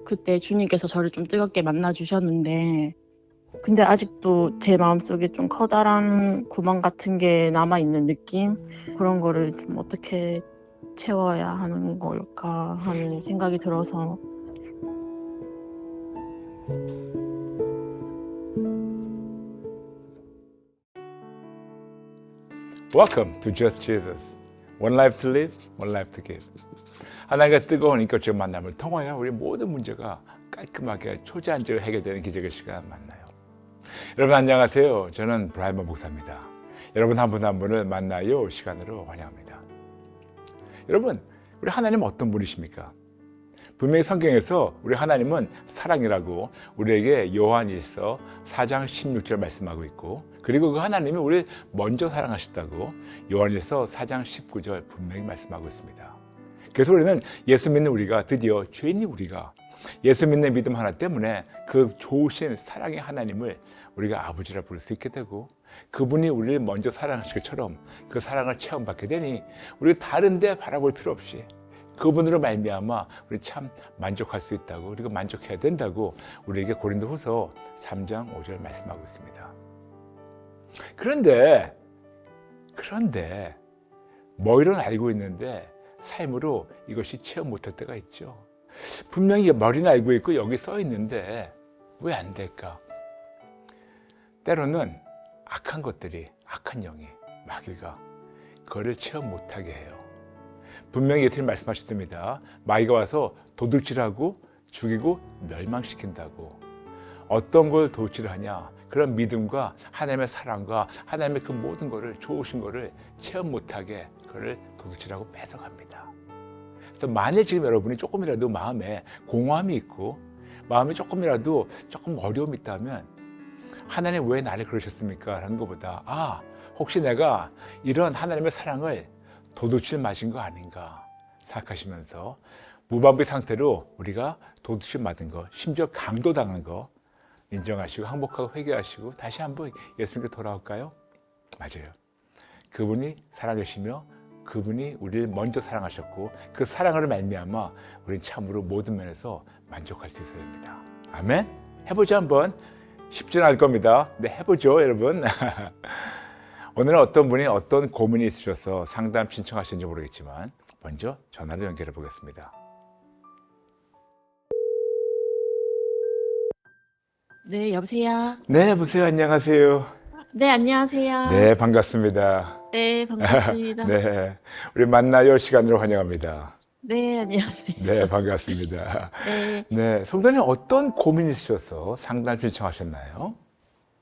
그때 주님께서 저를 좀 뜨겁게 만나 주셨는데, 근데 아직도 제 마음속에 좀 커다란 구멍 같은 게 남아 있는 느낌? 그런 거를 좀 어떻게 채워야 하는 걸까 하는 생각이 들어서. Welcome to Just Jesus. One life to live, one life to give. 하나님과 뜨거운 인격적 만남을 통하여 우리 모든 문제가 깔끔하게 초자연적으로 해결되는 기적의 시간 만나요. 여러분 안녕하세요. 저는 브라이먼 목사입니다. 여러분 한 분 한 분을 만나요 시간으로 환영합니다. 여러분, 우리 하나님 어떤 분이십니까? 분명히 성경에서 우리 하나님은 사랑이라고 우리에게 요한일서 4장 16절 말씀하고 있고, 그리고 그 하나님이 우리를 먼저 사랑하셨다고 요한일서 4장 19절 분명히 말씀하고 있습니다. 그래서 우리는 예수 믿는 우리가, 드디어 죄인인 우리가 예수 믿는 믿음 하나 때문에 그 좋으신 사랑의 하나님을 우리가 아버지라 부를 수 있게 되고, 그분이 우리를 먼저 사랑하신 것처럼 그 사랑을 체험받게 되니 우리가 다른 데 바라볼 필요 없이 그분으로 말미암아 우리 참 만족할 수 있다고, 그리고 만족해야 된다고 우리에게 고린도후서 3장 5절 말씀하고 있습니다. 그런데 머리로는 알고 있는데 삶으로 이것이 체험 못할 때가 있죠. 분명히 머리는 알고 있고 여기 써 있는데 왜 안 될까? 때로는 악한 것들이, 악한 영이, 마귀가 그거를 체험 못하게 해요. 분명히 예수님 말씀하셨습니다. 마귀가 와서 도둑질하고 죽이고 멸망시킨다고. 어떤 걸 도둑질을 하냐? 그런 믿음과 하나님의 사랑과 하나님의 그 모든 거를, 좋으신 거를 체험 못하게 그거를 도둑질하고 뺏어갑니다. 그래서 만일 지금 여러분이 조금이라도 마음에 공허함이 있고 마음에 조금 어려움이 있다면, 하나님 왜 나를 그러셨습니까? 라는 것보다 혹시 내가 이런 하나님의 사랑을 도둑질 맞은 거 아닌가 생각하시면서 무방비 상태로 우리가 도둑질 맞은 거, 심지어 강도당한 거 인정하시고 항복하고 회개하시고 다시 한번 예수님께 돌아올까요? 맞아요. 그분이 살아계시며 그분이 우리를 먼저 사랑하셨고 그 사랑으로 말미암아 우리는 참으로 모든 면에서 만족할 수 있어야 됩니다. 아멘? 해보죠 한번. 쉽지는 않을 겁니다. 네, 해보죠 여러분. 오늘은 어떤 분이 어떤 고민이 있으셔서 상담 신청하셨는지 모르겠지만 먼저 전화를 연결해 보겠습니다. 네, 여보세요? 네, 여보세요. 안녕하세요. 네, 안녕하세요. 네, 반갑습니다. 네, 반갑습니다. 네, 우리 만나요 시간으로 환영합니다. 네, 안녕하세요. 네, 반갑습니다. 네. 네, 성도님 어떤 고민이 있으셔서 상담 신청하셨나요?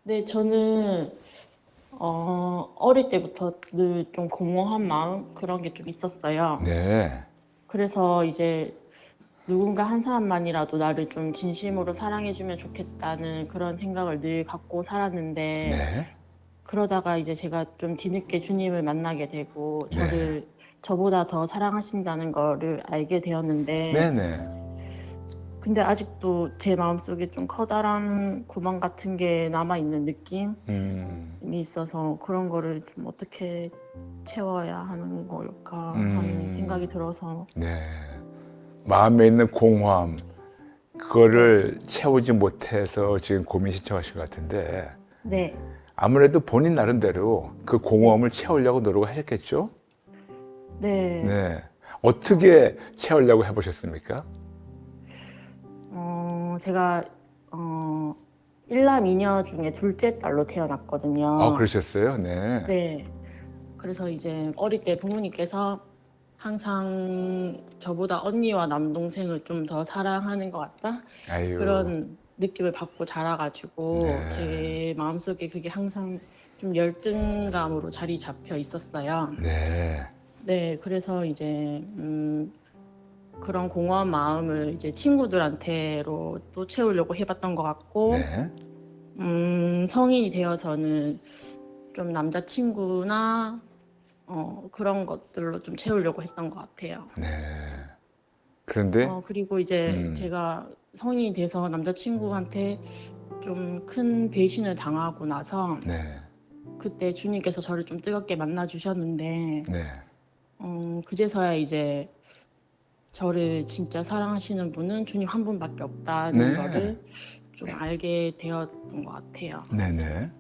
네, 저는 어릴 때부터 늘 좀 공허한 마음 그런 게 좀 있었어요. 네, 그래서 이제 누군가 한 사람만이라도 나를 좀 진심으로 사랑해주면 좋겠다는 그런 생각을 늘 갖고 살았는데, 네, 그러다가 이제 제가 좀 뒤늦게 주님을 만나게 되고 저를 저보다 더 사랑하신다는 거를 알게 되었는데, 네, 네. 근데 아직도 제 마음속에 좀 커다란 구멍 같은 게 남아 있는 느낌이 있어서 그런 거를 좀 어떻게 채워야 하는 걸까 하는 생각이 들어서. 네. 마음에 있는 공허함, 그거를 채우지 못해서 지금 고민 신청하신 것 같은데, 네, 아무래도 본인 나름대로 그 공허함을 채우려고 노력을 하셨겠죠? 네. 네. 어떻게 채우려고 해보셨습니까? 제가 일남 이녀 중에 둘째 딸로 태어났거든요. 그러셨어요? 네. 네. 그래서 이제 어릴 때 부모님께서 항상 저보다 언니와 남동생을 좀 더 사랑하는 것 같다? 아유. 그런 느낌을 받고 자라가지고 네. 제 마음속에 그게 항상 좀 열등감으로 자리 잡혀 있었어요. 네. 네, 그래서 이제 그런 공허한 마음을 이제 친구들한테로 또 채우려고 해봤던 것 같고, 네. 성인이 되어서는 좀 남자친구나 그런 것들로 좀 채우려고 했던 것 같아요. 네. 그런데, 그리고 이제 제가 성인이 돼서 남자친구한테 좀 큰 배신을 당하고 나서 네. 그때 주님께서 저를 좀 뜨겁게 만나 주셨는데, 네. 그제서야 이제 저를 진짜 사랑하시는 분은 주님 한 분밖에 없다는 네. 거를 좀 알게 되었던 것 같아요. 네네.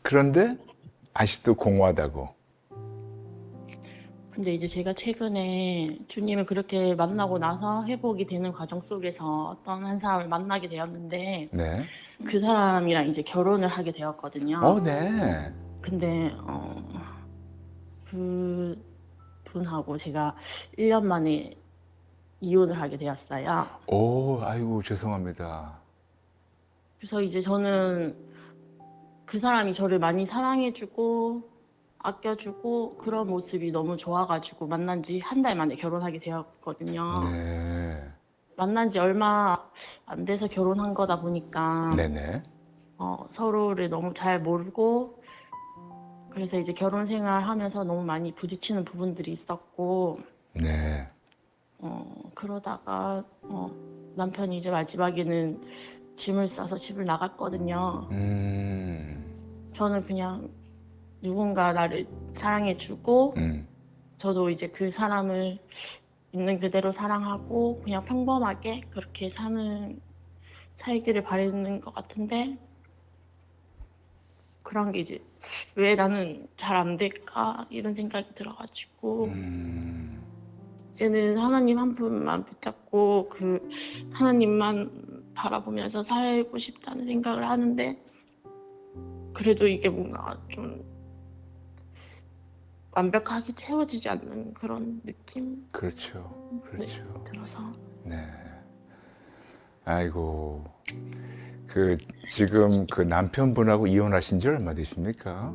그런데 아직도 공허하다고. 근데 이제 제가 최근에 주님을 그렇게 만나고 나서 회복이 되는 과정 속에서 어떤 한 사람을 만나게 되었는데 네. 그 사람이랑 이제 결혼을 하게 되었거든요. 네. 근데 그 분하고 제가 1년 만에 이혼을 하게 되었어요. 오, 아이고, 죄송합니다. 그래서 이제 저는 그 사람이 저를 많이 사랑해주고 아껴주고 그런 모습이 너무 좋아가지고 만난 지 한 달 만에 결혼하게 되었거든요. 네. 만난 지 얼마 안 돼서 결혼한 거다 보니까 네네. 서로를 너무 잘 모르고 그래서 이제 결혼 생활 하면서 너무 많이 부딪히는 부분들이 있었고 네. 그러다가 남편이 이제 마지막에는 짐을 싸서 집을 나갔거든요. 저는 그냥 누군가 나를 사랑해주고 저도 이제 그 사람을 있는 그대로 사랑하고 그냥 평범하게 그렇게 살기를 바라는 것 같은데 그런 게 이제 왜 나는 잘 안 될까 이런 생각이 들어가지고 이제는 하나님 한 분만 붙잡고 그 하나님만 바라보면서 살고 싶다는 생각을 하는데 그래도 이게 뭔가 좀 완벽하게 채워지지 않는 그런 느낌 그렇죠. 그렇죠. 들어서 네. 아이고. 지금 그 남편분하고 이혼하신 지 얼마 되십니까?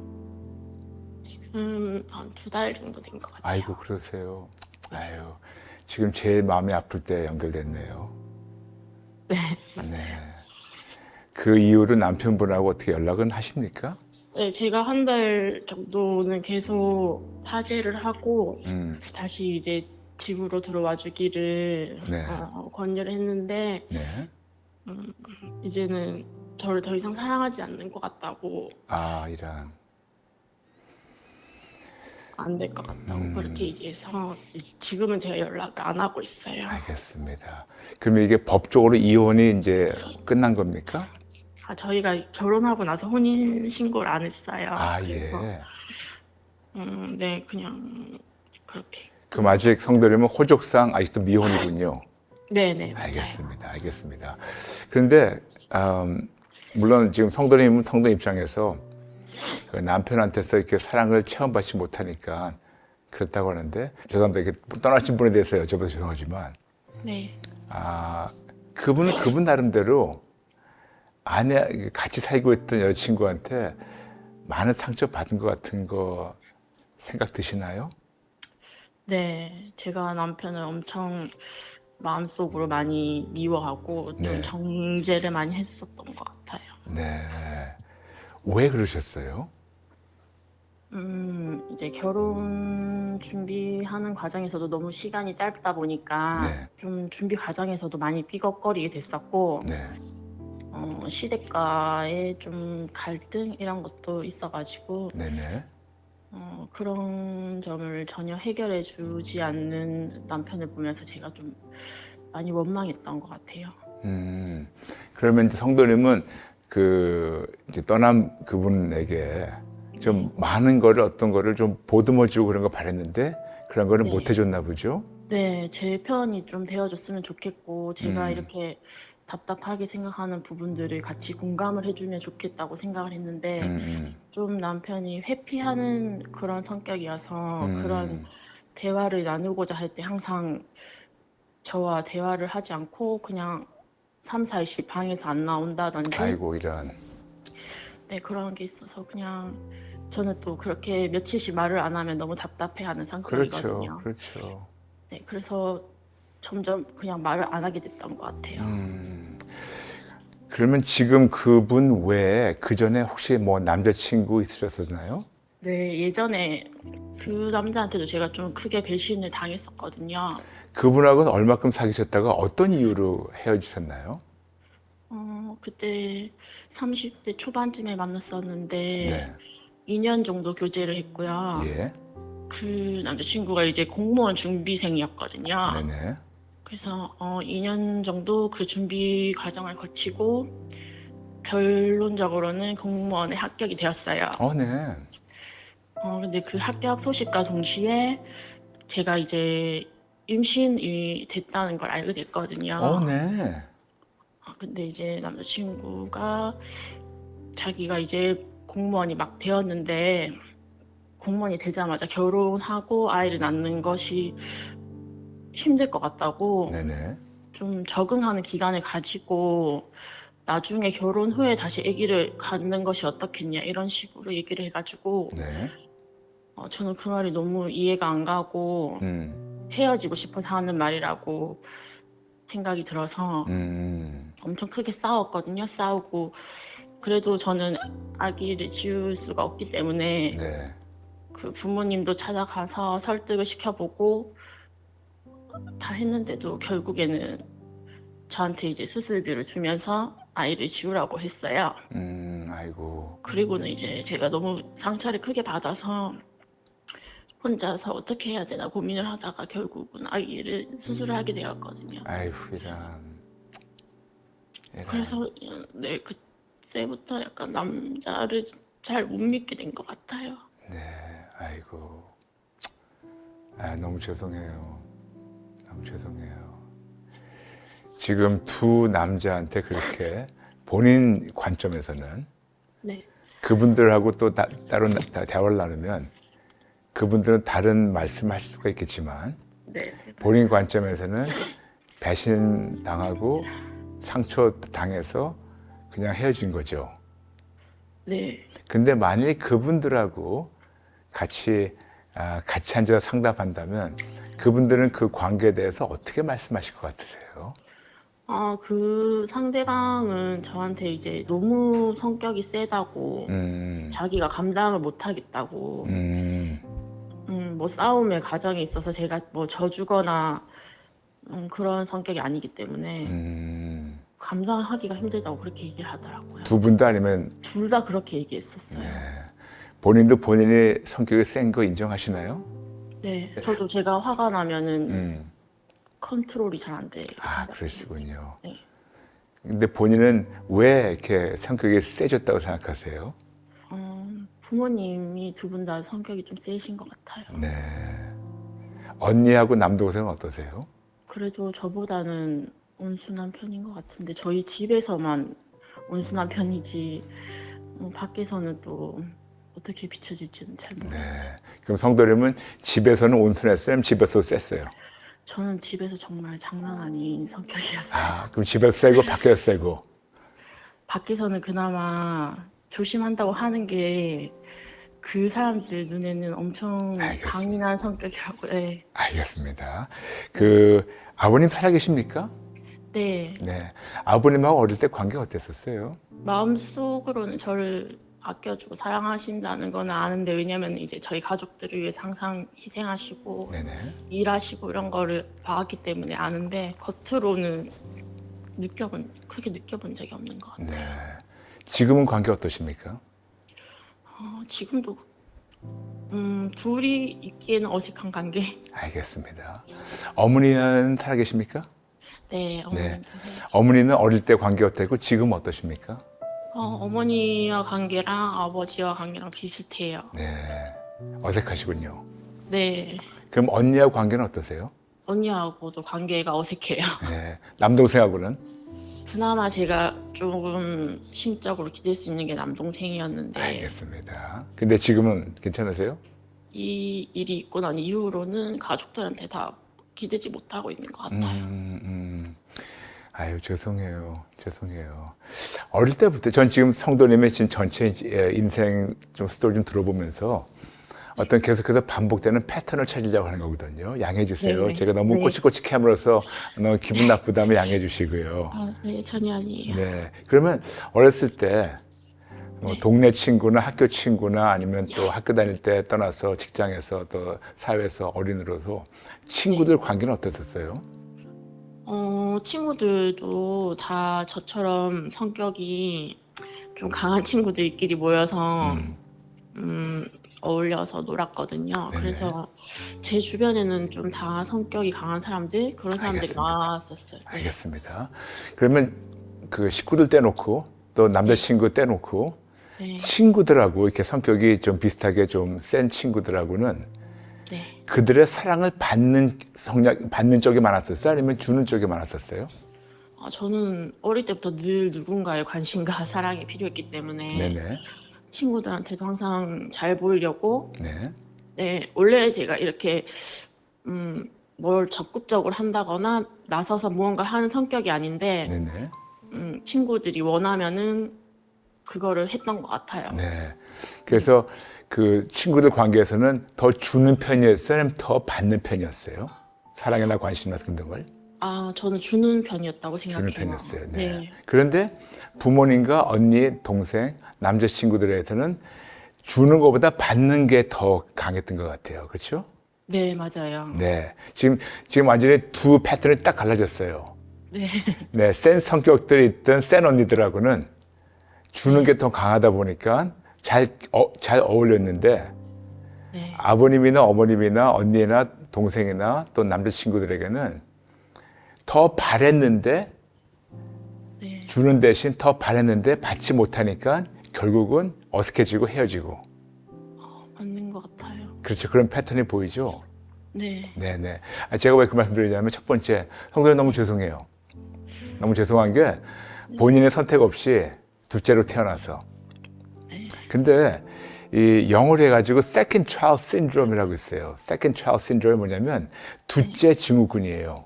지금 한 2달 정도 된 것 같아요. 아이고, 그러세요. 아유, 지금 제일 마음이 아플 때 연결됐네요. 네, 네. 그 이후로 남편분하고 어떻게 연락은 하십니까? 네, 제가 한 달 정도는 계속 사죄를 하고 다시 이제 집으로 들어와 주기를 네. 권유를 했는데 네. 이제는 저를 더 이상 사랑하지 않는 것 같다고 아, 이런. 안 될 것 같다고 그렇게 얘기해서 지금은 제가 연락을 안 하고 있어요. 알겠습니다. 그러면 이게 법적으로 이혼이 이제 끝난 겁니까? 저희가 결혼하고 나서 혼인 신고를 안 했어요. 아, 그래서 예. 네, 그냥 그렇게 그럼 아직 성도님은 호적상 아직도 미혼이군요. 네네, 맞아요. 알겠습니다. 알겠습니다. 그런데 물론 지금 성도님은 성도 입장에서 그 남편한테서 이렇게 사랑을 체험받지 못하니까 그렇다고 하는데 죄송합니다. 이렇게 떠나신 분에 대해서 여쭤봐서 죄송하지만 네. 그분은 그분 나름대로 아내 같이 살고 있던 여자친구한테 많은 상처 받은 것 같은 거 생각 드시나요? 네, 제가 남편을 엄청 마음속으로 많이 미워하고 좀 네. 정죄를 많이 했었던 것 같아요. 네. 왜 그러셨어요? 이제 결혼 준비하는 과정에서도 너무 시간이 짧다 보니까 네. 좀 준비 과정에서도 많이 삐걱거리게 됐었고 네. 시댁과의 좀 갈등 이런 것도 있어가지고 네네. 그런 점을 전혀 해결해 주지 않는 남편을 보면서 제가 좀 많이 원망했던 것 같아요. 그러면 이제 성도님은 이제 떠난 그분에게 좀 많은 거를 어떤 거를 좀 보듬어주고 그런 거 바랬는데 그런 거를 네. 못 해줬나 보죠? 네, 제 편이 좀 되어줬으면 좋겠고 제가 이렇게 답답하게 생각하는 부분들을 같이 공감을 해주면 좋겠다고 생각을 했는데 좀 남편이 회피하는 그런 성격이어서 그런 대화를 나누고자 할 때 항상 저와 대화를 하지 않고 그냥 3, 4일씩 방에서 안 나온다든지 아이고, 이런. 네, 그런 게 있어서 그냥 저는 또 그렇게 며칠씩 말을 안 하면 너무 답답해하는 그렇죠. 성격이거든요. 그렇죠. 네, 그래서 점점 그냥 말을 안 하게 됐던 것 같아요. 그러면 지금 그분 외에 그 전에 혹시 뭐 남자친구 있으셨었나요? 네, 예전에 그 남자한테도 제가 좀 크게 배신을 당했었거든요. 그분하고는 얼마큼 사귀셨다가 어떤 이유로 헤어지셨나요? 그때 30대 초반쯤에 만났었는데 네. 2년 정도 교제를 했고요. 예. 그 남자친구가 이제 공무원 준비생이었거든요. 네네. 그래서 2년 정도 그 준비 과정을 거치고 결론적으로는 공무원에 합격이 되었어요. 네. 근데 그 합격 소식과 동시에 제가 이제 임신이 됐다는 걸 알게 됐거든요. 네. 근데 이제 남자친구가 자기가 이제 공무원이 막 되었는데 공무원이 되자마자 결혼하고 아이를 낳는 것이 힘들 것 같다고 네네. 좀 적응하는 기간을 가지고 나중에 결혼 후에 다시 아기를 갖는 것이 어떻겠냐 이런 식으로 얘기를 해가지고 네. 저는 그 말이 너무 이해가 안 가고 헤어지고 싶어서 하는 말이라고 생각이 들어서 엄청 크게 싸웠거든요. 싸우고 그래도 저는 아기를 지울 수가 없기 때문에 네. 그 부모님도 찾아가서 설득을 시켜보고 다 했는데도 결국에는 저한테 이제 수술비를 주면서 아이를 지우라고 했어요. 아이고. 그리고는 이제 제가 너무 상처를 크게 받아서 혼자서 어떻게 해야 되나 고민을 하다가 결국은 아이를 수술을 하게 되었거든요. 아이고, 이런. 그래서 네, 그때부터 약간 남자를 잘 못 믿게 된 것 같아요. 네. 아이고. 너무 죄송해요. 너무 죄송해요. 지금 두 남자한테 그렇게 본인 관점에서는 네, 그분들하고 또 따로 대화를 나누면 그분들은 다른 말씀을 하실 수가 있겠지만 네, 본인 관점에서는 배신 당하고 상처 당해서 그냥 헤어진 거죠. 네. 근데 만일 그분들하고 같이 앉아서 상담한다면 그분들은 그 관계에 대해서 어떻게 말씀하실 것 같으세요? 그 상대방은 저한테 이제 너무 성격이 세다고 자기가 감당을 못 하겠다고 뭐 싸움의 과정에 있어서 제가 뭐 져주거나 그런 성격이 아니기 때문에 감당하기가 힘들다고 그렇게 얘기를 하더라고요. 두 분도 아니면 둘 다 그렇게 얘기했었어요. 본인도 본인의 성격이 센 거 인정하시나요? 네, 저도 제가 화가 나면은 컨트롤이 잘 안 돼요. 그러시군요. 네. 근데 본인은 왜 이렇게 성격이 세졌다고 생각하세요? 부모님이 두 분 다 성격이 좀 세신 것 같아요. 네. 언니하고 남동생은 어떠세요? 그래도 저보다는 온순한 편인 것 같은데 저희 집에서만 온순한 편이지 밖에서는 또 어떻게 비춰질지는 잘 모르겠어요. 네. 그럼 성도님은 집에서는 온순했어요? 아니면 집에서 셌어요? 저는 집에서 정말 장난 아닌 성격이었어요. 그럼 집에서 세고 밖에서 세고? 밖에서는 그나마 조심한다고 하는 게 그 사람들 눈에는 엄청 알겠습니다. 강인한 성격이라고. 네. 알겠습니다. 그 아버님 살아계십니까? 네. 네. 아버님하고 어릴 때 관계가 어땠었어요? 마음속으로는 저를 아껴주고 사랑하신다는 건 아는데 왜냐면 이제 저희 가족들을 위해서 항상 희생하시고 네네. 일하시고 이런 거를 봐왔기 때문에 아는데 겉으로는 크게 느껴본 적이 없는 것 같아요. 네. 지금은 관계 어떠십니까? 지금도 둘이 있기에는 어색한 관계. 알겠습니다. 어머니는 살아계십니까? 네, 어머님 네. 계세요. 어머니는 어릴 때 관계 어땠고 지금 어떠십니까? 어머니와 관계랑 아버지와 관계랑 비슷해요. 네. 어색하시군요. 네, 그럼 언니하고 관계는 어떠세요? 언니하고도 관계가 어색해요. 네. 남동생하고는? 그나마 제가 조금 심적으로 기댈 수 있는 게 남동생이었는데 알겠습니다. 근데 지금은 괜찮으세요? 이 일이 있고 난 이후로는 가족들한테 다 기대지 못하고 있는 것 같아요. 아유, 죄송해요. 죄송해요. 어릴 때부터, 전 지금 성도님의 지금 전체 인생 좀 스토리 좀 들어보면서 어떤 계속해서 반복되는 패턴을 찾으려고 하는 거거든요. 양해해 주세요. 네, 제가 너무 네. 꼬치꼬치 함으로써 너무 기분 나쁘다면 양해해 주시고요. 네, 전혀 아니에요. 네. 그러면 어렸을 때 뭐 동네 친구나 학교 친구나 아니면 또 학교 다닐 때 떠나서 직장에서 또 사회에서 어린으로서 친구들 관계는 어땠었어요? 친구들도 다 저처럼 성격이 좀 강한 친구들끼리 모여서 어울려서 놀았거든요. 네네. 그래서 제 주변에는 좀 다 성격이 강한 사람들, 그런 사람들이 알겠습니다. 많았었어요. 네. 알겠습니다. 그러면 그 식구들 떼놓고 또 남자친구 떼놓고 네. 친구들하고 이렇게 성격이 좀 비슷하게 좀 센 친구들하고는 네. 그들의 사랑을 받는 쪽이 많았었어요? 아니면 주는 쪽이 많았었어요? 저는 어릴 때부터 늘 누군가의 관심과 사랑이 필요했기 때문에 네네. 친구들한테도 항상 잘 보이려고, 네. 네, 원래 제가 이렇게 뭘 적극적으로 한다거나 나서서 무언가 하는 성격이 아닌데 네네. 친구들이 원하면은 그거를 했던 것 같아요. 네. 그래서 그 친구들 관계에서는 더 주는 편이었어요? 아니면 더 받는 편이었어요? 사랑이나 관심이나 그런 걸? 저는 주는 편이었다고 주는 생각해요. 편이었어요. 네. 네. 그런데 부모님과 언니, 동생, 남자친구들에서는 주는 것보다 받는 게 더 강했던 것 같아요. 그렇죠? 네, 맞아요. 네. 지금 완전히 두 패턴이 딱 갈라졌어요. 네. 네. 센 성격들이 있던 센 언니들하고는 주는 게 더 강하다 보니까 잘 어울렸는데 네. 아버님이나 어머님이나 언니나 동생이나 또 남자친구들에게는 더 바랬는데 네. 주는 대신 더 바랬는데 받지 못하니까 결국은 어색해지고 헤어지고. 맞는 것 같아요. 그렇죠. 그런 패턴이 보이죠. 네. 네네. 제가 왜 그 말씀 드리냐면 첫 번째, 성도님 너무 죄송해요. 너무 죄송한 게 본인의 선택 없이 둘째로 태어나서. 네. 근데 이 영어로 해가지고 second child syndrome이라고 있어요. second child syndrome이 뭐냐면 둘째 증후군이에요.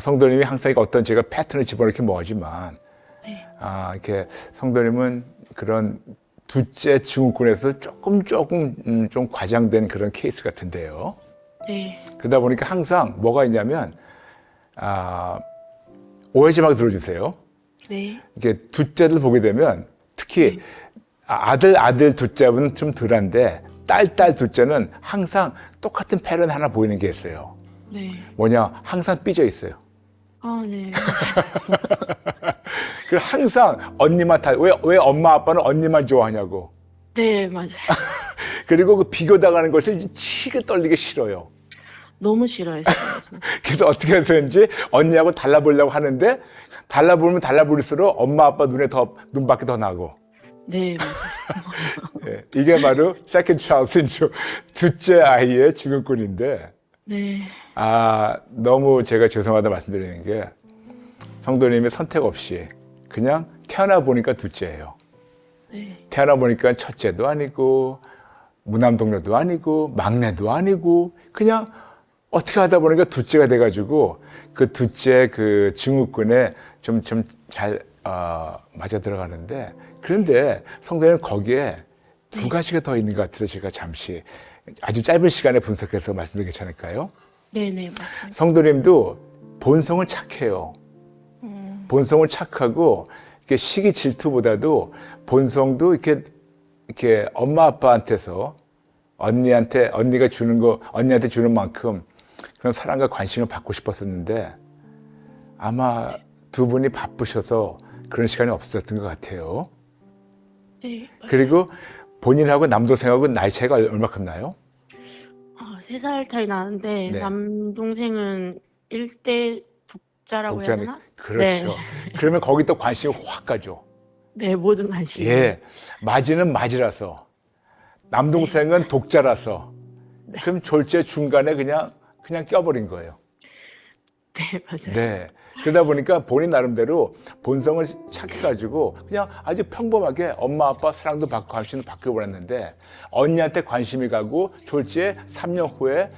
성도님이 항상 어떤 제가 패턴을 집어넣기 뭐하지만 네. 이렇게 성도님은 그런 둘째 증후군에서 조금 좀 과장된 그런 케이스 같은데요. 네. 그러다 보니까 항상 뭐가 있냐면 오해지 마 들어주세요. 네. 이게 둘째들 보게 되면 특히 아들 둘째는 좀 덜한데 딸 둘째는 항상 똑같은 패턴 하나 보이는 게 있어요. 네. 뭐냐? 항상 삐져 있어요. 네. 그 항상 언니만 왜 엄마 아빠는 언니만 좋아하냐고. 네, 맞아요. 그리고 그 비교당하는 것을 치게 떨리게 싫어요. 너무 싫어했어요. 저는. 그래서 어떻게 해서인지 언니하고 달라보려고 하는데 달라보면 달라볼수록 엄마 아빠 눈밖에 더 나고. 네, 맞아요. 예, 이게 바로 second child syndrome, 둘째 아이의 증후군인데 네. 너무 제가 죄송하다 말씀드리는 게 성도님이 선택 없이 그냥 태어나 보니까 둘째예요. 네. 태어나 보니까 첫째도 아니고 무남동료도 아니고 막내도 아니고 그냥 어떻게 하다 보니까 둘째가 돼가지고 그 둘째 그 증후군에 좀 잘 맞아 들어가는데 그런데 성도님은 거기에 두 가지가 더 있는 것 같아서 제가 잠시 아주 짧은 시간에 분석해서 말씀드리면 괜찮을까요? 네, 맞습니다. 성도님도 본성은 착해요. 본성은 착하고 이렇게 시기 질투보다도 본성도 이렇게 엄마 아빠한테서 언니가 주는 거 언니한테 주는 만큼 그런 사랑과 관심을 받고 싶었었는데 아마 두 분이 바쁘셔서 그런 시간이 없었던 것 같아요. 네, 맞아요. 그리고 본인하고 남동생하고 나이 차이가 얼마큼 나요? 3살 차이 나는데 네. 남동생은 1대 독자라고 해야 독자는 되나? 그렇죠. 네. 그러면 거기 또 관심이 확 가죠. 네, 모든 관심. 예, 마지는 마지라서 남동생은 독자라서 그럼 졸제 중간에 그냥 껴버린 거예요. 네, 맞아요. 네. 그러다 보니까 본인 나름대로 본성을 착해가지고 그냥 아주 평범하게 엄마 아빠 사랑도 받고 관심도 받고 보냈는데 언니한테 관심이 가고 졸지에 3년 후에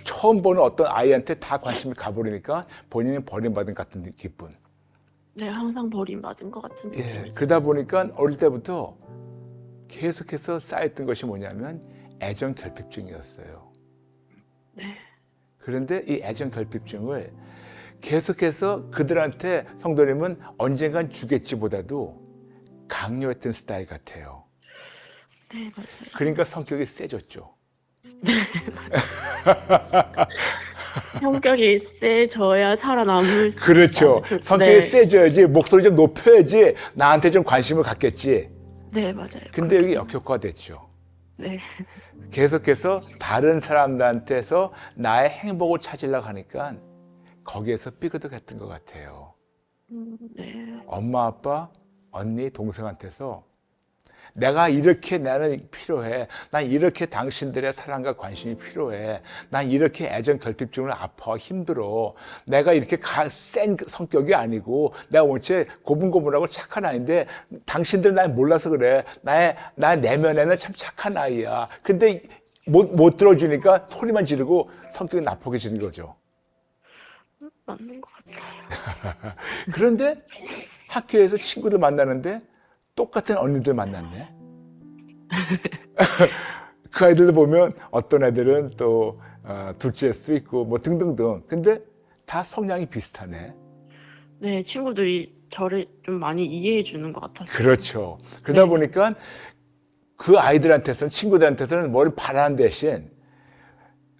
처음 보는 어떤 아이한테 다 관심이 가버리니까 본인이 버림받은 같은 기분. 네, 항상 버림받은 것 같은 느낌이 있어요. 그러다 보니까 어릴 때부터 계속해서 쌓였던 것이 뭐냐면 애정 결핍증이었어요. 네. 그런데 이 애정 결핍증을 계속해서 그들한테 성도님은 언젠간 주겠지보다도 강요했던 스타일 같아요. 네, 맞아요. 그러니까 성격이 세졌죠. 성격이 세져야 살아남을 수 그렇죠. 있다. 성격이 네. 세져야지 목소리 좀 높여야지 나한테 좀 관심을 갖겠지. 네, 맞아요. 근데 그렇게 여기 역효과가 됐죠. 네. 계속해서 다른 사람들한테서 나의 행복을 찾으려고 하니까 거기에서 삐그덕했던 것 같아요. 네. 엄마, 아빠, 언니, 동생한테서 내가 이렇게 나는 필요해. 난 이렇게 당신들의 사랑과 관심이 필요해. 난 이렇게 애정 결핍증으로 아파 힘들어. 내가 이렇게 센 성격이 아니고 내가 원체 고분고분하고 착한 아이인데 당신들 날 몰라서 그래. 나 내면에는 참 착한 아이야. 근데 못 들어주니까 소리만 지르고 성격이 나쁘게지는 거죠. 맞는 것 같아요. 그런데 학교에서 친구들 만나는데 똑같은 언니들 만났네. 그 아이들도 보면 어떤 애들은 또 둘째일 수도 있고 뭐 등등등. 근데 다 성향이 비슷하네. 네, 친구들이 저를 좀 많이 이해해 주는 것 같았어요. 그렇죠. 그러다 네. 보니까 그 아이들한테서는 친구들한테서는 뭘 바라는 대신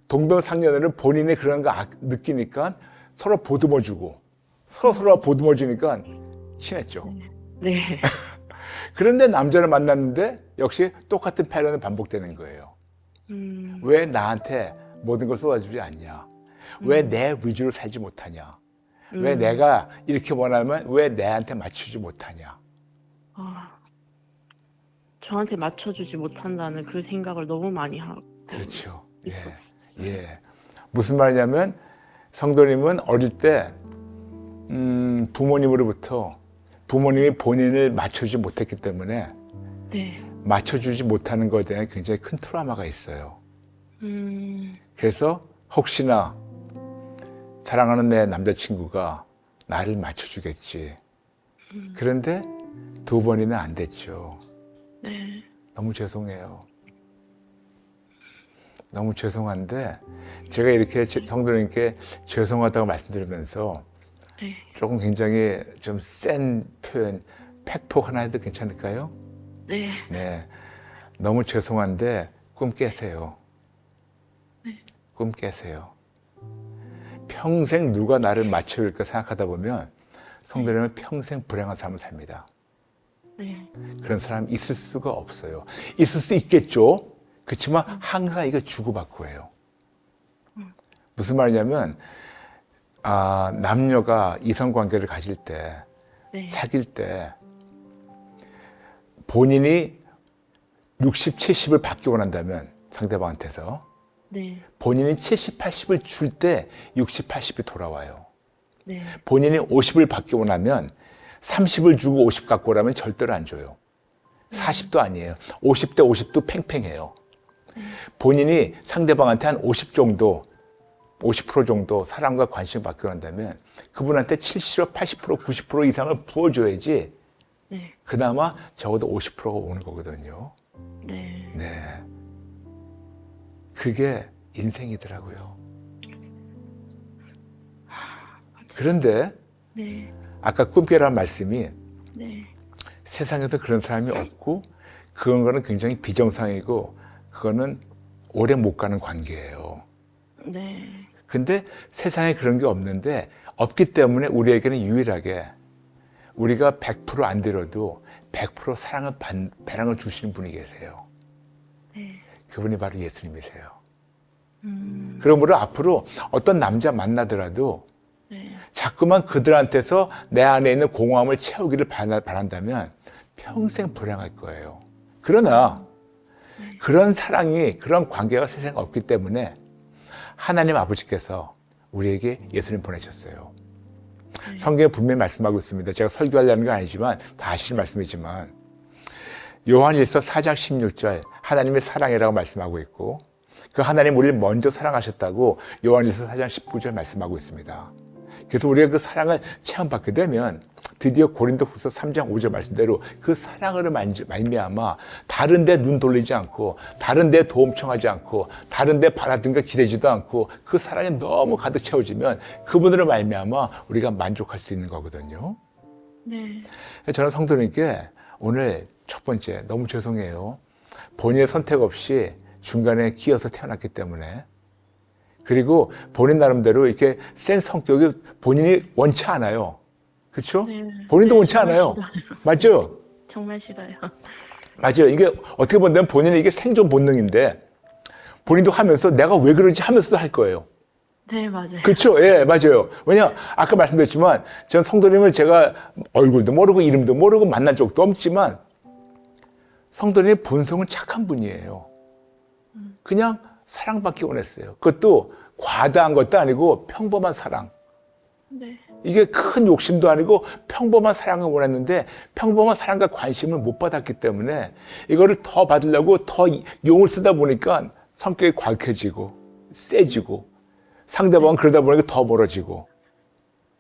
동병상련으로 본인이 그런 거 느끼니까 서로 보듬어주고 서로 보듬어주니까 친했죠. 네. 그런데 남자를 만났는데 역시 똑같은 패턴이 반복되는 거예요. 왜 나한테 모든 걸 쏟아주지 않냐? 왜 내 위주로 살지 못하냐? 왜 내가 이렇게 원하면 왜 내한테 맞추지 못하냐? 아, 저한테 맞춰주지 못한다는 그 생각을 너무 많이 하고 그렇죠. 있었어요. 예. 무슨 말이냐면 성도님은 어릴 때 부모님으로부터 부모님이 본인을 맞춰주지 못했기 때문에 네. 맞춰주지 못하는 것에 대한 굉장히 큰 트라우마가 있어요. 그래서 혹시나 사랑하는 내 남자친구가 나를 맞춰주겠지. 그런데 두 번이나 안 됐죠. 네. 너무 죄송해요. 너무 죄송한데 제가 이렇게 성도님께 죄송하다고 말씀드리면서 네. 조금 굉장히 좀 센 표현, 팩폭 하나 해도 괜찮을까요? 네. 네. 너무 죄송한데 꿈 깨세요. 꿈 깨세요. 평생 누가 나를 맞춰줄까 생각하다 보면 성도님은 평생 불행한 삶을 삽니다. 네. 그런 사람 있을 수가 없어요. 있을 수 있겠죠. 그렇지만 항상 이거 주고받고 해요. 무슨 말이냐면 남녀가 이성관계를 가질 때 네. 사귈 때 본인이 60, 70을 받기 원한다면 상대방한테서 네. 본인이 70, 80을 줄 때 60, 80이 돌아와요. 네. 본인이 50을 받기 원하면 30을 주고 50 갖고 오라면 절대로 안 줘요. 40도 아니에요. 50대 50도 팽팽해요. 본인이 상대방한테 한 50 정도, 50% 정도 사랑과 관심을 받기 원한다면 그분한테 70%, 80%, 90% 이상을 부어줘야지 네. 그나마 적어도 50%가 오는 거거든요. 네. 네. 그게 인생이더라고요. 그런데 네. 아까 꿈깨라는 말씀이 네. 세상에서 그런 사람이 없고 그거는 굉장히 비정상이고 그거는 오래 못 가는 관계예요. 네. 근데 세상에 그런 게 없는데 없기 때문에 우리에게는 유일하게 우리가 100%안 들어도 100% 배랑을 주시는 분이 계세요. 네. 그분이 바로 예수님이세요. 그러므로 앞으로 어떤 남자 만나더라도 네. 자꾸만 그들한테서 내 안에 있는 공허함을 채우기를 바란다면 평생 불행할 거예요. 그러나 그런 사랑이, 그런 관계가 세상에 없기 때문에 하나님 아버지께서 우리에게 예수님 보내셨어요. 성경에 분명히 말씀하고 있습니다. 제가 설교하려는 건 아니지만 다 아시는 말씀이지만 요한일서 4장 16절 하나님의 사랑이라고 말씀하고 있고 그 하나님 우리를 먼저 사랑하셨다고 요한일서 4장 19절 말씀하고 있습니다. 그래서 우리가 그 사랑을 체험받게 되면 드디어 고린도후서 3장 5절 말씀대로 그 사랑으로 말미암아 다른 데 눈 돌리지 않고 다른 데 도움 청하지 않고 다른 데 바라든가 기대지도 않고 그 사랑이 너무 가득 채워지면 그분으로 말미암아 우리가 만족할 수 있는 거거든요. 네. 저는 성도님께 오늘 첫 번째 너무 죄송해요. 본인의 선택 없이 중간에 끼어서 태어났기 때문에 그리고 본인 나름대로 이렇게 센 성격이 본인이 원치 않아요. 그렇죠? 네. 본인도 네, 원치 정말 않아요. 싫어요. 맞죠? 정말 싫어요. 맞아요. 이게 어떻게 보면 본인의 이게 생존 본능인데 본인도 하면서 내가 왜 그러지 하면서도 할 거예요. 네, 맞아요. 그렇죠. 예, 맞아요. 왜냐, 아까 말씀드렸지만, 전 성도님을 제가 얼굴도 모르고 이름도 모르고 만난 적도 없지만, 성도님의 본성은 착한 분이에요. 그냥 사랑받기 원했어요. 그것도 과다한 것도 아니고 평범한 사랑. 네. 이게 큰 욕심도 아니고 평범한 사랑을 원했는데, 평범한 사랑과 관심을 못 받았기 때문에, 이거를 더 받으려고 더 용을 쓰다 보니까 성격이 괄해지고, 세지고, 상대방은 그러다 보니까 더 멀어지고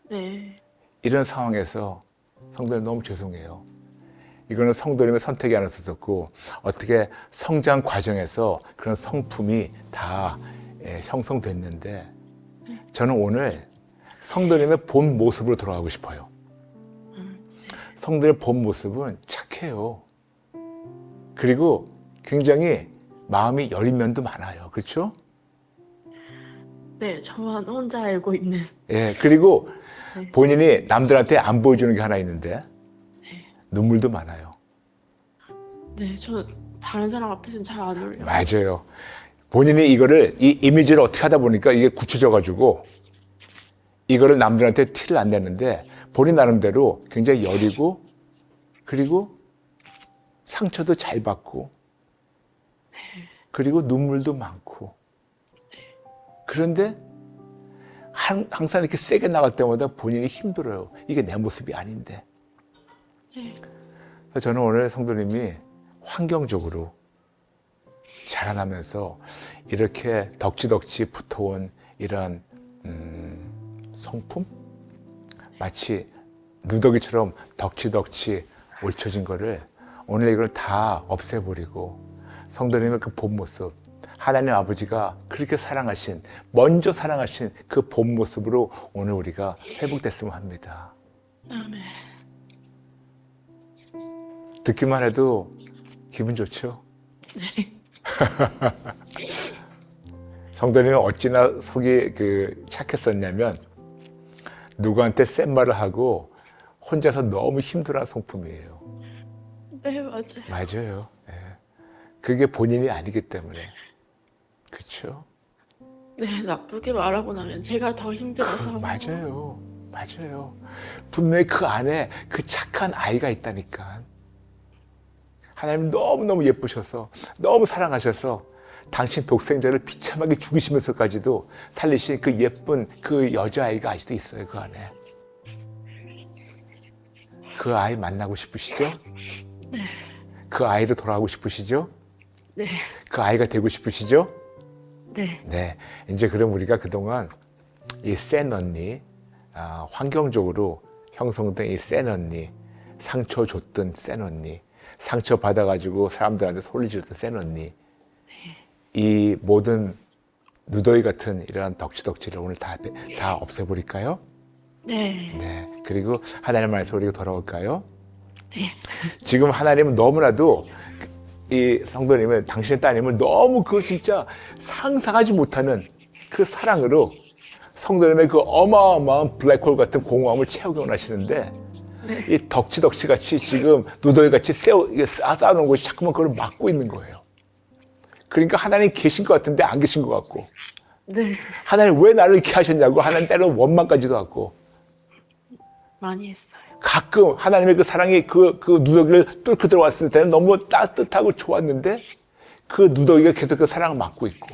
네. 이런 상황에서 성도님 너무 죄송해요. 이거는 성도님의 선택이 안 없었고 어떻게 성장 과정에서 그런 성품이 다 형성됐는데 저는 오늘 성도님의 본 모습으로 돌아가고 싶어요. 성도님의 본 모습은 착해요. 그리고 굉장히 마음이 여린 면도 많아요. 그렇죠? 네, 저만 혼자 알고 있는. 예, 그리고 네. 본인이 남들한테 안 보여주는 게 하나 있는데 눈물도 많아요. 네, 저 다른 사람 앞에서는 잘 안 울려요. 맞아요. 본인이 이거를 이 이미지를 어떻게 하다 보니까 이게 굳혀져 가지고 이거를 남들한테 티를 안 내는데 본인 나름대로 굉장히 여리고 그리고 상처도 잘 받고 그리고 눈물도 많고 그런데 항상 이렇게 세게 나갈 때마다 본인이 힘들어요. 이게 내 모습이 아닌데. 네. 그래서 저는 오늘 성도님이 환경적으로 자라나면서 이렇게 덕지덕지 붙어온 이런 성품? 마치 누더기처럼 덕지덕지 옳혀진 거를 오늘 이걸 다 없애버리고 성도님의 그 본 모습 하나님 아버지가 그렇게 사랑하신 먼저 사랑하신 그 본 모습으로 오늘 우리가 회복됐으면 합니다. 아멘. 듣기만 해도 기분 좋죠? 네. 성도님은 어찌나 속이 착했었냐면 누구한테 센 말을 하고 혼자서 너무 힘들어하는 성품이에요. 네, 맞아요. 맞아요. 예. 그게 본인이 아니기 때문에. 그렇죠? 네, 나쁘게 말하고 나면 제가 더 힘들어서. 맞아요. 맞아요. 분명히 그 안에 그 착한 아이가 있다니까. 하나님 너무너무 예쁘셔서 너무 사랑하셔서 당신 독생자를 비참하게 죽이시면서까지도 살리신 그 예쁜 그 여자아이가 아직도 있어요. 그 안에. 그 아이 만나고 싶으시죠? 네. 그 아이로 돌아가고 싶으시죠? 네. 그 아이가 되고 싶으시죠? 네. 네. 이제 그럼 우리가 그동안 이 센 언니, 환경적으로 형성된 이 센 언니, 상처 줬던 센 언니, 상처 받아가지고 사람들한테 소리 지르던 센 언니, 이 모든 누더기 같은 이러한 덕지덕지를 오늘 다 없애버릴까요? 네. 네. 그리고 하나님 안에서 우리가 돌아올까요? 네. 지금 하나님은 너무나도 이 성도님을 당신의 따님을 너무 그 진짜 상상하지 못하는 그 사랑으로 성도님의 그 어마어마한 블랙홀 같은 공허함을 채우기 원하시는데 네. 이 덕지덕지 같이 지금 누더기 같이 쌓아놓은 것이 자꾸만 그걸 막고 있는 거예요. 그러니까 하나님 계신 것 같은데 안 계신 것 같고 네. 하나님 왜 나를 이렇게 하셨냐고 하나님 때로 원망까지도 하고 많이 했어요. 가끔 하나님의 그 사랑이 그 누더기를 뚫고 들어왔을 때는 너무 따뜻하고 좋았는데 그 누더기가 계속 그 사랑을 막고 있고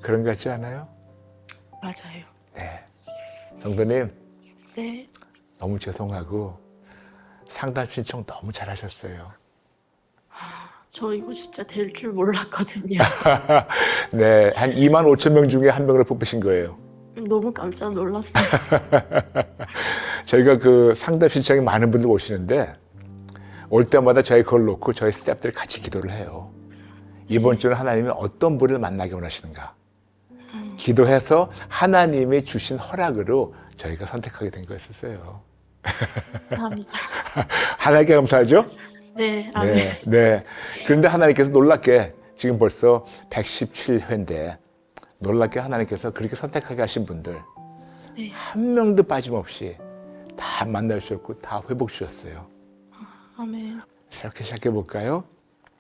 그런 것 같지 않아요? 맞아요. 네. 성도님 네. 너무 죄송하고 상담 신청 너무 잘하셨어요. 저 이거 진짜 될 줄 몰랐거든요. 네, 한 2만 5천 명 중에 한 명을 뽑으신 거예요. 너무 깜짝 놀랐어요. 저희가 그 상담 신청이 많은 분들 오시는데 올 때마다 저희 그걸 놓고 저희 스태프들이 같이 기도를 해요. 이번 주는 하나님이 어떤 분을 만나기 원하시는가? 기도해서 하나님이 주신 허락으로 저희가 선택하게 된 거였었어요. 감사합니다. 하나님께 감사하죠? 네. 아멘. 네, 네. 그런데 하나님께서 놀랍게 지금 벌써 117회인데 놀랍게 하나님께서 그렇게 선택하게 하신 분들 네. 한 명도 빠짐없이 다 만날 수 있고 다 회복 주셨어요. 아멘. 이렇게 시작해 볼까요?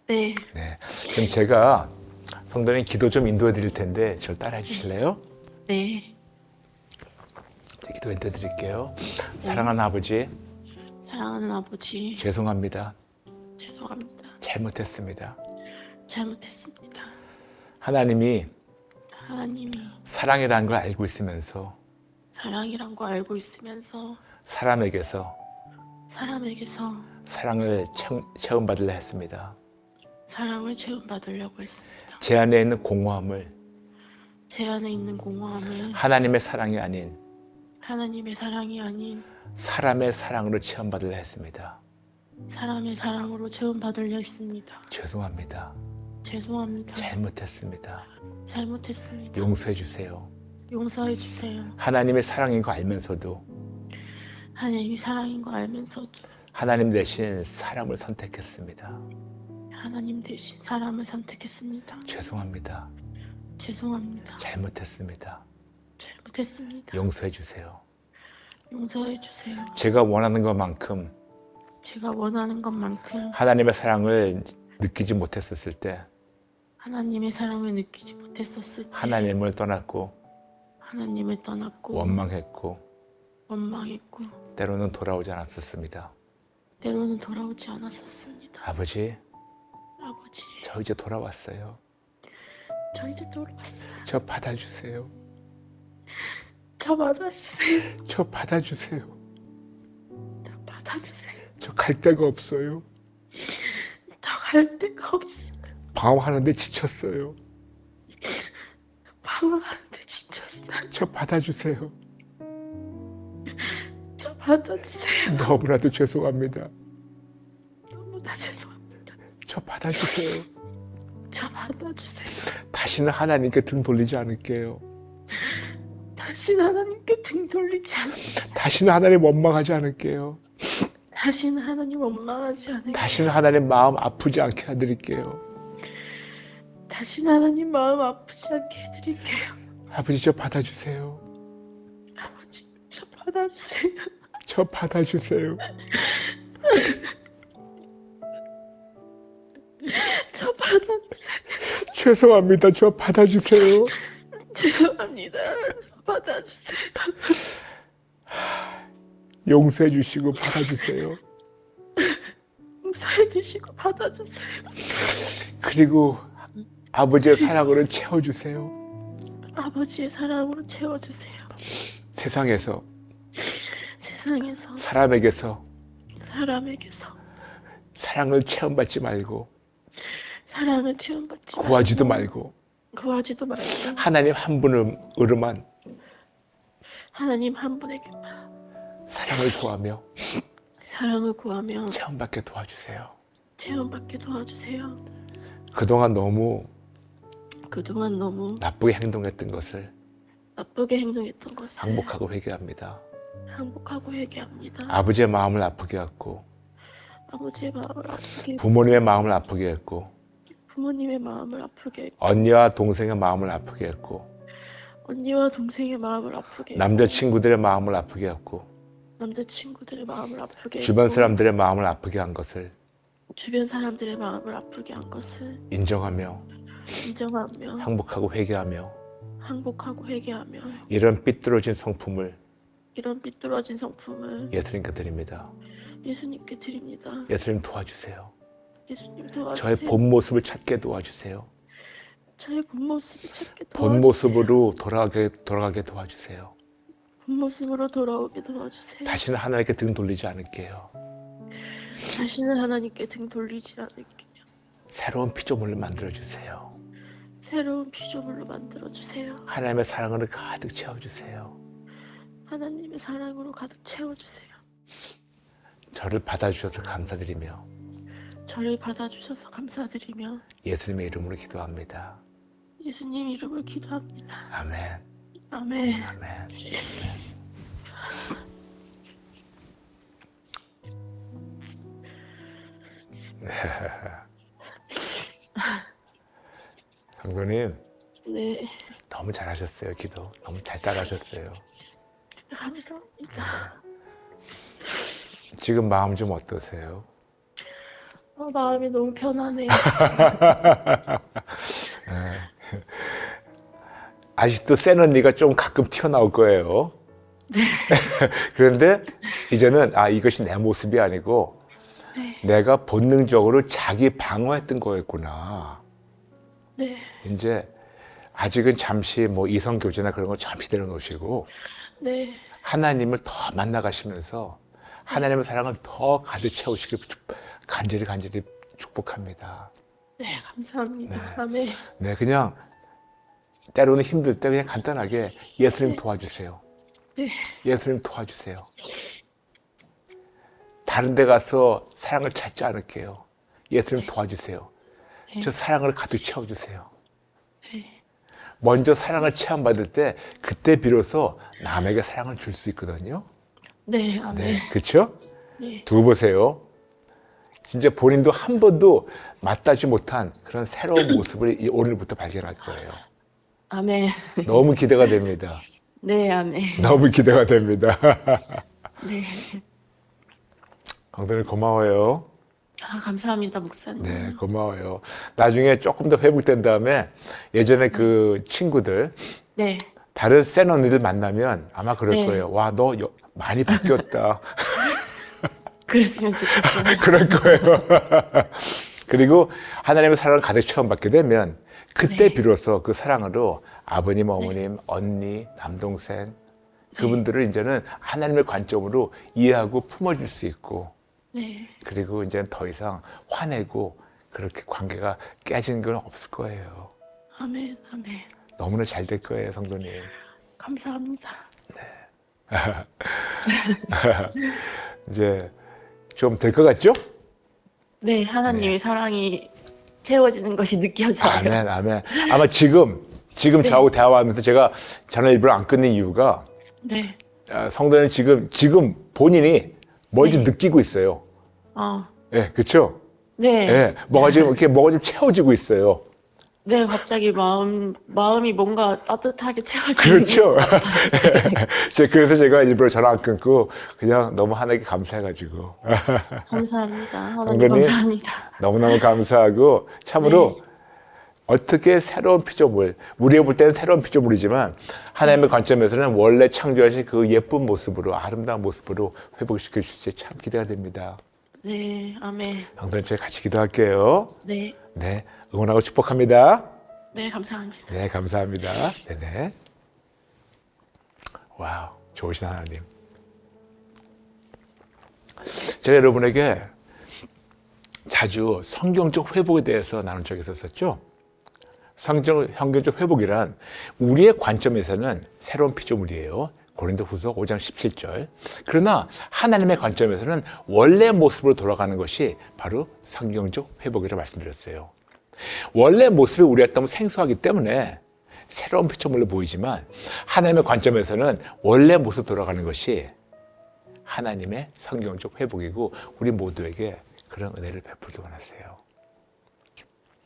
네. 네. 그럼 제가 성도님 기도 좀 인도해 드릴 텐데 저를 따라해 주실래요? 네. 네, 기도 인도해 드릴게요. 사랑하는 아버지, 사랑하는 아버지, 죄송합니다. 죄송합니다. 잘못했습니다. 잘못했습니다. 하나님이 하나님이 사랑이라는 걸 알고 있으면서 사랑이란 거 알고 있으면서 사람에게서 사랑을 체험받으려 했습니다. 사랑을 체험받으려고 했습니다. 제 안에 있는 공허함을 제 안에 있는 공허함을 하나님의 사랑이 아닌 하나님의 사랑이 아닌 사람의 사랑으로 체험받으려 했습니다. 사람의 사랑으로 체험받으려 했습니다. 죄송합니다. 죄송합니다. 잘못했습니다. 잘못했습니다. 용서해 주세요. 용서해 주세요. 하나님의 사랑인 거 알면서도 하나님이 사랑인 거 알면서도 하나님 대신 사람을 선택했습니다. 하나님 대신 사람을 선택했습니다. 죄송합니다. 죄송합니다. 잘못했습니다. 잘못했습니다. 용서해 주세요. 용서해 주세요. 제가 원하는 것만큼 제가 원하는 것만큼 하나님의 사랑을 느끼지 못했었을 때 하나님의 사랑을 느끼지 못했었을 때 하나님을 떠났고 하나님을 떠났고 원망했고 원망했고 때로는 돌아오지 않았었습니다. 때로는 돌아오지 않았었습니다. 아버지, 아버지, 저 이제 돌아왔어요. 저 이제 돌아왔어요. 저 받아주세요. 저 받아주세요. 저 받아주세요. 저 받아주세요. 저 갈 데가 없어요. 저 갈 데가 없어요. 방황하는데 지쳤어요. 방황하는데 지쳤어요. 저 받아주세요. 저 받아주세요. 너무나도 죄송합니다. 너무나 죄송합니다. 저 받아주세요. 저 받아주세요. 다시는 하나님께 등 돌리지 않을게요. 다시는 하나님께 등 돌리지 않을게요. 다시는 하나님 원망하지 않을게요. 다시는 하나님 원망하지 않을게요. 다시는 하나님 마음 아프지 않게 해드릴게요. 다시는 하나님 마음 아프지 않게 해드릴게요. 아버지 저 받아주세요. 아버지, 저 받아주세요. 저 받아주세요. 저 받아주세요. 죄송합니다. 저 받아주세요. 죄송합니다. 저 받아주세요. 용서해 주시고 받아주세요. 용서해 주시고 받아주세요. 그리고 아버지의 사랑으로 채워주세요. 아버지의 사랑으로 채워주세요. 세상에서 세상에서 사람에게서 사람에게서 사랑을 체험받지 말고 사랑을 체험받지 구하지도 말고 구하지도 말고 하나님 한 분으로만 하나님 한 분에게만 사랑을 구하며 사랑을 구하며 체험받게 도와주세요. 체험받게 도와주세요. 그동안 너무 그동안 너무 나쁘게 행동했던 것을 나쁘게 행동했던 것을 항복하고 회개합니다. 항복하고 회개합니다. 아버지의 마음을 아프게 했고 아버지의 마음을 아프게 부모님의 마음을 아프게 했고 부모님의 마음을 아프게 했고 언니와 동생의 마음을 아프게 했고 언니와 동생의 마음을 아프게 했고 남자친구들의 마음을 아프게 했고 남자친구들의 마음을 아프게 주변 했고 사람들의 마음을 아프게 한 것을 주변 사람들의 마음을 아프게 한 것을 인정하며 인정하며 항복하고 회개하며 항복하고 회개하며 이런 삐뚤어진 성품을 이런 삐뚤어진 성품을 예수님께 드립니다. 예수님께 드립니다. 예수님 도와주세요. 예수님 저의 도와주세요. 본 모습을 찾게 도와주세요. 저의 본 모습을 찾게 본 도와주세요. 모습으로 돌아가게 도와주세요. 본 모습으로 돌아오게 도와주세요. 다시는 하나님께 등 돌리지 않을게요. 다시는 하나님께 등 돌리지 않을게요. 새로운 피조물을 만들어주세요. 새로운 피조물로 만들어주세요. 하나님의 사랑으로 가득 채워주세요. 하나님의 사랑으로 가득 채워주세요. 저를 받아주셔서 감사드리며 저를 받아주셔서 감사드리며 예수님의 이름으로 기도합니다. 예수님 이름을 기도합니다. 아멘. 아멘. 아멘. 성도님 네, 너무 잘하셨어요. 기도 너무 잘 따라하셨어요. 감사합니다. 지금 마음 좀 어떠세요? 마음이 너무 편하네요. 아직도 센 언니가 좀 가끔 튀어나올 거예요. 그런데 이제는 이것이 내 모습이 아니고 네. 내가 본능적으로 자기 방어했던 거였구나. 네. 이제 아직은 잠시 뭐 이성 교제나 그런 거 잠시 내려놓으시고 네. 하나님을 더 만나가시면서 하나님의 사랑을 더 가득 채우시길 간절히 축복합니다. 네. 감사합니다. 아멘. 네, 그냥 때로는 힘들 때 그냥 간단하게 예수님 도와주세요. 네. 예수님 도와주세요. 다른 데 가서 사랑을 찾지 않을게요. 예수님 도와주세요. 저 사랑을 가득 채워주세요. 먼저 사랑을 체험받을 때 그때 비로소 남에게 사랑을 줄 수 있거든요. 네. 아멘. 네, 그렇죠? 네. 두고 보세요. 진짜 본인도 한 번도 맛다지 못한 그런 새로운 모습을 오늘부터 발견할 거예요. 아멘. 너무 기대가 됩니다. 네. 아멘. 너무 기대가 됩니다. 네. 강도님 고마워요. 감사합니다, 목사님. 네, 고마워요. 나중에 조금 더 회복된 다음에 예전에 그 친구들, 네. 다른 센 언니들 만나면 아마 그럴 네. 거예요. 와, 너 많이 바뀌었다. 그랬으면 좋겠어요. 그럴 거예요. 그리고 하나님의 사랑을 가득 처음 받게 되면 그때 네. 비로소 그 사랑으로 아버님, 어머님, 언니, 남동생 그분들을 이제는 하나님의 관점으로 이해하고 품어줄 수 있고 네. 그리고 이제는 더 이상 화내고 그렇게 관계가 깨지는 건 없을 거예요. 아멘. 아멘. 너무나 잘 될 거예요, 성도님. 감사합니다. 이제 좀 될 것 같죠? 네. 하나님의 사랑이 채워지는 것이 느껴져요. 아멘, 아멘. 아마 지금 네. 저하고 대화하면서 제가 전화 일부러 안 끊는 이유가 네. 성도는 지금 본인이 뭘 좀 네. 느끼고 있어요. 예, 그렇죠? 네. 예, 뭐가 좀 채워지고 있어요. 네. 갑자기 마음이 뭔가 따뜻하게 채워지는 그렇죠. 것 같아요. 그래서 제가 일부러 전화 안 끊고 그냥 너무 하나님께 감사해가지고 감사합니다. 하나님 성도님. 감사합니다. 너무너무 감사하고 참으로 어떻게 새로운 피조물, 우리가 볼 때는 새로운 피조물이지만 하나님의 관점에서는 원래 창조하신 그 예쁜 모습으로 아름다운 모습으로 회복시켜 주실지 참 기대가 됩니다. 네. 아멘. 성도님 저희 같이 기도할게요. 네. 네, 응원하고 축복합니다. 네. 감사합니다. 네, 감사합니다. 네네. 와우, 좋으신 하나님. 제가 여러분에게 자주 성경적 회복에 대해서 나눈 적이 있었죠. 성경적 회복이란 우리의 관점에서는 새로운 피조물이에요. 고린도후서 5장 17절. 그러나 하나님의 관점에서는 원래 모습으로 돌아가는 것이 바로 성경적 회복이라고 말씀드렸어요. 원래 모습이 우리가 너무 생소하기 때문에 새로운 피조물로 보이지만 하나님의 관점에서는 원래 모습 돌아가는 것이 하나님의 성경적 회복이고 우리 모두에게 그런 은혜를 베풀기 원하세요.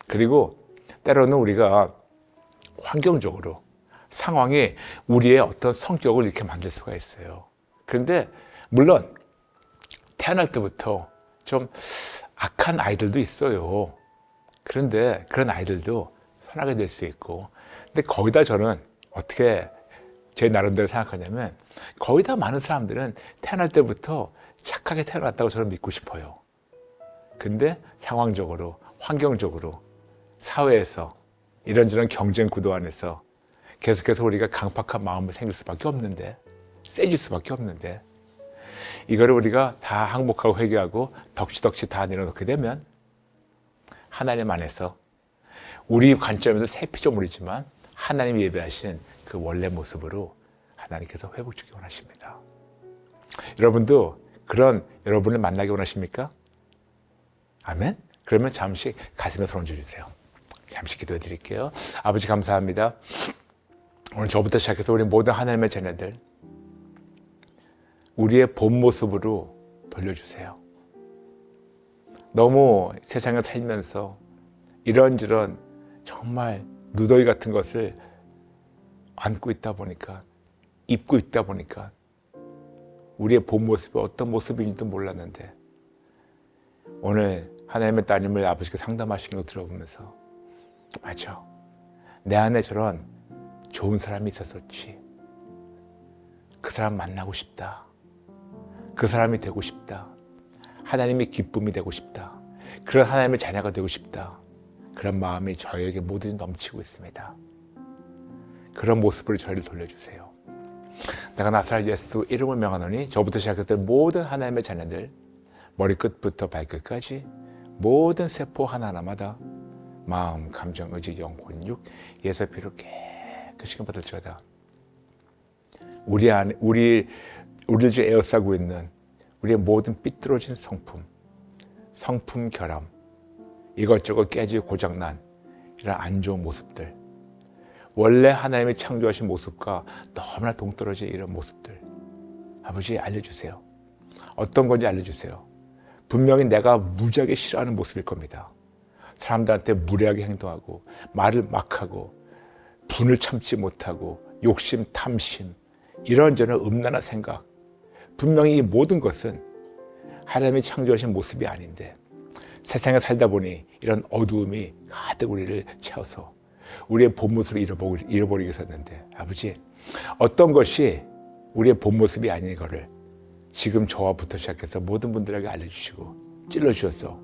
그리고 때로는 우리가 환경적으로 상황이 우리의 어떤 성격을 이렇게 만들 수가 있어요. 그런데 물론 태어날 때부터 좀 악한 아이들도 있어요. 그런데 그런 아이들도 선하게 될 수 있고 근데 거의 다 저는 어떻게 제 나름대로 생각하냐면 거의 다 많은 사람들은 태어날 때부터 착하게 태어났다고 저는 믿고 싶어요. 근데 상황적으로 환경적으로 사회에서 이런저런 경쟁 구도 안에서 계속해서 우리가 강팍한 마음을 생길 수밖에 없는데 세질 수밖에 없는데 이거를 우리가 다 항복하고 회개하고 덕지덕지 다 내려놓게 되면 하나님 안에서 우리 관점에서 새 피조물이지만 하나님이 예배하신 그 원래 모습으로 하나님께서 회복주기 원하십니다. 여러분도 그런 여러분을 만나기 원하십니까? 아멘? 그러면 잠시 가슴에 손 얹어주세요. 잠시 기도해 드릴게요. 아버지 감사합니다. 오늘 저부터 시작해서 우리 모든 하나님의 자녀들 우리의 본 모습으로 돌려주세요. 너무 세상에 살면서 이런저런 정말 누더기 같은 것을 안고 있다 보니까 입고 있다 보니까 우리의 본 모습이 어떤 모습인지도 몰랐는데 오늘 하나님의 따님을 아버지가 상담하시는 거 들어보면서 맞아. 내 안에 저런 좋은 사람이 있었었지. 그 사람 만나고 싶다. 그 사람이 되고 싶다. 하나님의 기쁨이 되고 싶다. 그런 하나님의 자녀가 되고 싶다. 그런 마음이 저에게 모두 넘치고 있습니다. 그런 모습으로 저희를 돌려주세요. 내가 나사렛 예수 이름을 명하노니 저부터 시작했던 모든 하나님의 자녀들 머리끝부터 발끝까지 모든 세포 하나하나마다 마음, 감정, 의지, 영, 혼, 육 예수의 피로 깨끗이 받을지어다. 우리 안에 우리를 지금 에워싸고 있는 우리의 모든 삐뚤어진 성품 결함, 이것저것 깨지고 고장난 이런 안 좋은 모습들, 원래 하나님이 창조하신 모습과 너무나 동떨어진 이런 모습들, 아버지 알려주세요. 어떤 건지 알려주세요. 분명히 내가 무지하게 싫어하는 모습일 겁니다. 사람들한테 무례하게 행동하고 말을 막 하고 분을 참지 못하고 욕심, 탐심, 이런저런 음란한 생각, 분명히 이 모든 것은 하나님이 창조하신 모습이 아닌데 세상에 살다 보니 이런 어두움이 가득 우리를 채워서 우리의 본 모습을 잃어버리게 했었는데 아버지, 어떤 것이 우리의 본 모습이 아닌 거를 지금 저와부터 시작해서 모든 분들에게 알려주시고 찔러주셔서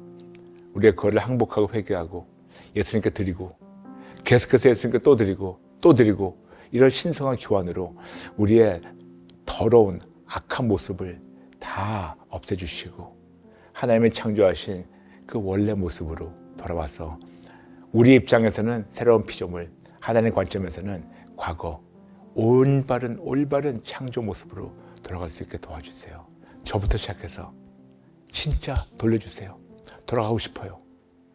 우리가 그거를 항복하고 회개하고 예수님께 드리고 계속해서 예수님께 또 드리고 또 드리고 이런 신성한 교환으로 우리의 더러운 악한 모습을 다 없애주시고 하나님의 창조하신 그 원래 모습으로 돌아와서 우리 입장에서는 새로운 피조물, 하나님의 관점에서는 과거 올바른 창조 모습으로 돌아갈 수 있게 도와주세요. 저부터 시작해서 진짜 돌려주세요. 돌아가고 싶어요.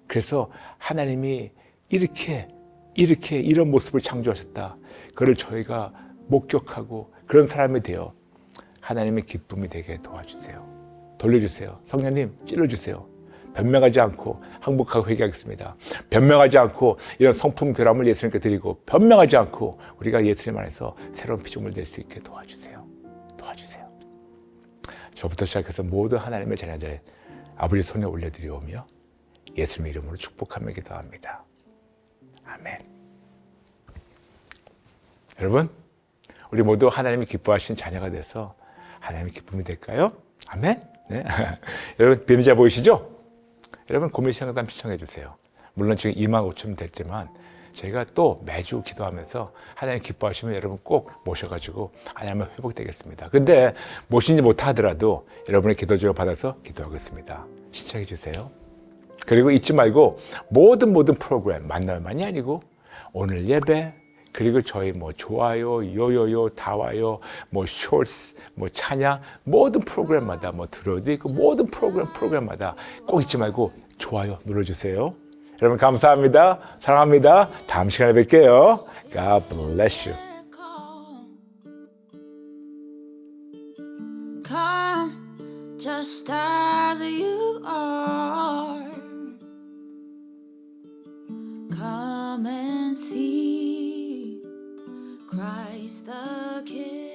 그래서 하나님이 이런 모습을 창조하셨다. 그걸 저희가 목격하고 그런 사람이 되어 하나님의 기쁨이 되게 도와주세요. 돌려주세요. 성령님 찔러주세요. 변명하지 않고 항복하고 회개하겠습니다. 변명하지 않고 이런 성품 결함을 예수님께 드리고 변명하지 않고 우리가 예수님 안에서 새로운 피조물 될 수 있게 도와주세요. 도와주세요. 저부터 시작해서 모든 하나님의 자녀들 아버지 손에 올려드리오며 예수님의 이름으로 축복하며 기도합니다. 아멘. 여러분, 우리 모두 하나님이 기뻐하신 자녀가 돼서 하나님의 기쁨이 될까요? 아멘. 네. 여러분 비누자 보이시죠? 여러분 고민 상담 신청해 주세요. 물론 지금 25,000원 됐지만 저희가 또 매주 기도하면서 하나님 기뻐하시면 여러분 꼭 모셔가지고 하나님의 회복되겠습니다. 근데 모시지 못하더라도 여러분의 기도 제목 받아서 기도하겠습니다. 신청해 주세요. 그리고 잊지 말고 모든 프로그램 만나만이 아니고 오늘 예배 그리고 저희 좋아요, 요요요, 다 와요, 쇼츠, 찬양 모든 프로그램마다 들어도 있고 모든 프로그램마다 꼭 잊지 말고 좋아요 눌러주세요. 여러분 감사합니다. 사랑합니다. 다음 시간에 뵐게요. God bless you. Come just as you are. Come and see Christ the King.